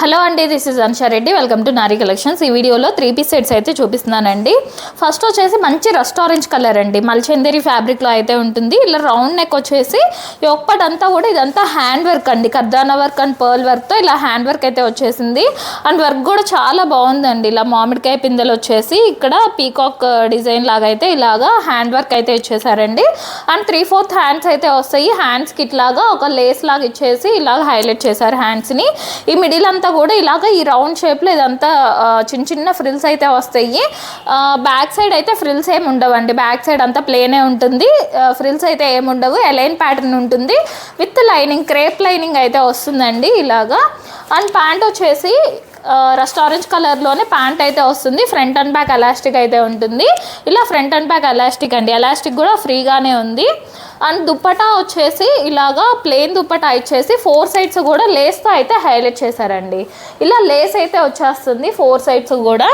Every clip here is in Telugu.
హలో అండి, this is Ansha Reddy. Welcome to Nari collections. ఈ వీడియోలో 3 పీస్ సెట్స్ అయితే చూపిస్తున్నానండి. ఫస్ట్ వచ్చేసి మంచి రస్ట్ ఆరెంజ్ కలర్ అండి, మల్చందేరి ఫ్యాబ్రిక్లో అయితే ఉంటుంది. ఇలా రౌండ్ నెక్ వచ్చేసి యోక్పాట్ అంతా కూడా ఇదంతా హ్యాండ్ వర్క్ అండి, కర్దానా వర్క్ అండ్ పర్ల్ వర్క్తో ఇలా హ్యాండ్ వర్క్ అయితే వచ్చేసింది. అండ్ వర్క్ కూడా చాలా బాగుందండి. ఇలా మామిడికాయ పిందెలు వచ్చేసి ఇక్కడ పీకాక్ డిజైన్ లాగా అయితే ఇలాగా హ్యాండ్ వర్క్ అయితే ఇచ్చేసారండి. అండ్ 3/4 హ్యాండ్స్ అయితే వస్తాయి. హ్యాండ్స్కి ఇట్లాగా ఒక లేస్ లాగా ఇచ్చేసి ఇలాగ హైలైట్ చేశారు హ్యాండ్స్ని. ఈ మిడిల్ అంతా కూడా ఇలాగ ఈ రౌండ్ షేప్లో ఇదంతా చిన్న చిన్న ఫ్రిల్స్ అయితే వస్తాయి. బ్యాక్ సైడ్ అయితే ఫ్రిల్స్ ఏమి ఉండవండి, బ్యాక్ సైడ్ అంతా ప్లేనే ఉంటుంది. ఫ్రిల్స్ అయితే ఏమి ఉండవు, ఎలైన్ ప్యాటర్న్ ఉంటుంది విత్ లైనింగ్, క్రేప్ లైనింగ్ అయితే వస్తుందండి ఇలాగా. అండ్ ప్యాంట్ వచ్చేసి రస్ట్ ఆరెంజ్ కలర్లోనే ప్యాంట్ అయితే వస్తుంది. ఫ్రంట్ అండ్ బ్యాక్ ఎలాస్టిక్ అయితే ఉంటుంది. ఇలా ఫ్రంట్ అండ్ బ్యాక్ ఎలాస్టిక్ అండి, ఎలాస్టిక్ కూడా ఫ్రీగానే ఉంది. అండ్ దుప్పటా వచ్చేసి ఇలాగా ప్లెయిన్ దుప్పటా ఇచ్చేసి 4 సైడ్స్ కూడా లేస్తో అయితే హైలైట్ చేశారండి. ఇలా లేస్ అయితే వచ్చేస్తుంది 4 సైడ్స్ కూడా.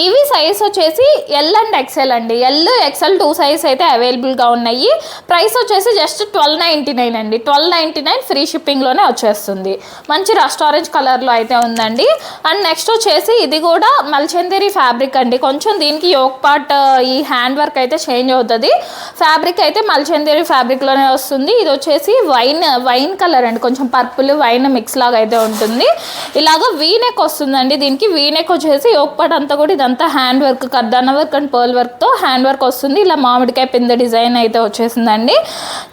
ఇవి సైజ్ వచ్చేసి ఎల్ అండ్ ఎక్సెల్ అండి, ఎల్ ఎక్సెల్ 2 సైజ్ అయితే అవైలబుల్గా ఉన్నాయి. ప్రైస్ వచ్చేసి జస్ట్ 1299 అండి, 1299 ఫ్రీ షిప్పింగ్లోనే వచ్చేస్తుంది. మంచి రస్ట్ ఆరెంజ్ కలర్లో అయితే ఉందండి. అండ్ నెక్స్ట్ వచ్చేసి ఇది కూడా మల్చందేరి ఫ్యాబ్రిక్ అండి. కొంచెం దీనికి యోక్ పార్ట్ ఈ హ్యాండ్ వర్క్ అయితే చేంజ్ అవుతుంది. ఫ్యాబ్రిక్ అయితే మల్చందేరి ఫ్యాబ్రిక్లోనే వస్తుంది. ఇది వచ్చేసి వైన్ కలర్ అండి, కొంచెం పర్పుల్ వైన్ మిక్స్ లాగా అయితే ఉంటుంది. ఇలాగ వీనెక్ వస్తుందండి. దీనికి వీనెక్ వచ్చేసి యోక్ పార్ట్ అంతా కూడా ఇదంతా హ్యాండ్ వర్క్, కర్దానా వర్క్ అండ్ పర్ల్ వర్క్తో హ్యాండ్ వర్క్ వస్తుంది. ఇలా మామిడికాయ పిందె డిజైన్ అయితే వచ్చేసిందండి,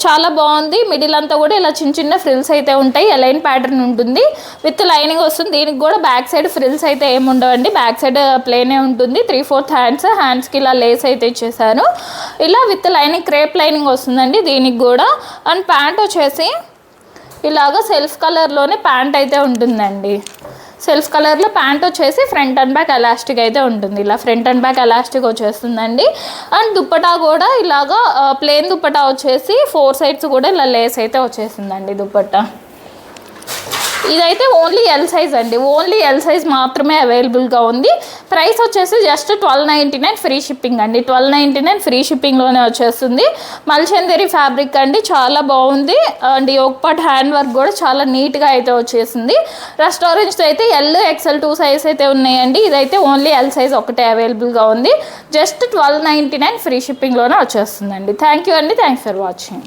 చాలా బాగుంది. మిడిల్ అంతా కూడా ఇలా చిన్న చిన్న ఫ్రిల్స్ అయితే ఉంటాయి, ఎలైన్ ప్యాటర్న్ ఉంటుంది విత్ లైనింగ్ వస్తుంది. దీనికి కూడా బ్యాక్ సైడ్ ఫ్రిల్స్ అయితే ఏమి ఉండవండి, బ్యాక్ సైడ్ ప్లేనే ఉంటుంది. 3/4 హ్యాండ్స్కి ఇలా లేస్ అయితే ఇచ్చేసారు. ఇలా విత్ లైనింగ్, క్రేప్ లైనింగ్ వస్తుందండి దీనికి కూడా. అండ్ ప్యాంట్ వచ్చేసి ఇలాగ సెల్ఫ్ కలర్లోనే ప్యాంట్ అయితే ఉంటుందండి. సెల్ఫ్ కలర్లో ప్యాంట్ వచ్చేసి ఫ్రంట్ అండ్ బ్యాక్ ఎలాస్టిక్ అయితే ఉంటుంది. ఇలా ఫ్రంట్ అండ్ బ్యాక్ ఎలాస్టిక్ వచ్చేస్తుందండి. అండ్ దుప్పటా కూడా ఇలాగా ప్లెయిన్ దుప్పటా వచ్చేసి 4 సైడ్స్ కూడా ఇలా లేస్ అయితే వచ్చేసిందండి దుప్పటా. ఇదైతే ఓన్లీ ఎల్ సైజ్ అండి, ఓన్లీ ఎల్ సైజ్ మాత్రమే అవైలబుల్గా ఉంది. ప్రైస్ వచ్చేసి జస్ట్ 1299 ఫ్రీ షిప్పింగ్ అండి, 1299 ఫ్రీ షిప్పింగ్లోనే వచ్చేస్తుంది. మల్చందేరి ఫ్యాబ్రిక్ అండి, చాలా బాగుంది. And yoke part hand work కూడా చాలా నీట్గా అయితే వచ్చేసింది. రస్ట్ ఆరెంజ్తో అయితే ఎల్ ఎక్సెల్ 2 సైజ్ అయితే ఉన్నాయండి. ఇదైతే ఓన్లీ ఎల్ సైజ్ ఒకటే అవైలబుల్గా ఉంది. జస్ట్ 1299 ఫ్రీ షిప్పింగ్లోనే వచ్చేస్తుందండి. థ్యాంక్ యూ అండి, థ్యాంక్స్ ఫర్ వాచింగ్.